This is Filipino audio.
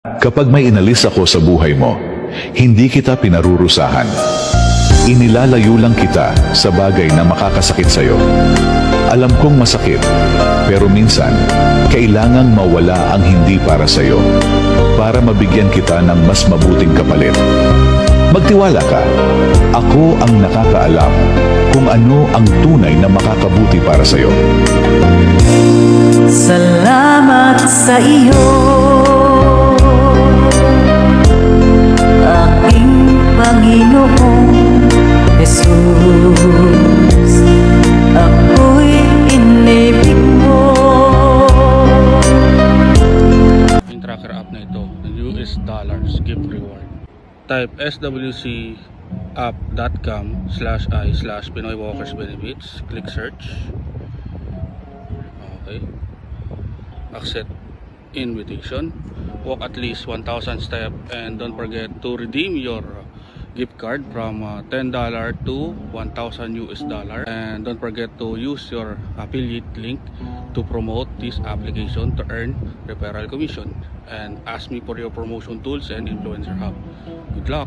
Kapag may inalis ako sa buhay mo, hindi kita pinarurusahan. Inilalayo lang kita sa bagay na makakasakit sa'yo. Alam kong masakit, pero minsan, kailangang mawala ang hindi para sa'yo para mabigyan kita ng mas mabuting kapalit. Magtiwala ka. Ako ang nakakaalam kung ano ang tunay na makakabuti para sa'yo. Salamat sa iyo, aking Panginoong Jesus. Ako'y inibig mo. Yung tracker app na ito, US dollars gift reward. Type swcapp.com/i/Pinoy Walkers Benefits. Click search. Okay. Accept invitation. Walk at least 1,000 steps and don't forget to redeem your gift card from $10 to $1,000 and don't forget to use your affiliate link to promote this application to earn referral commission and ask me for your promotion tools and influencer hub. Good luck.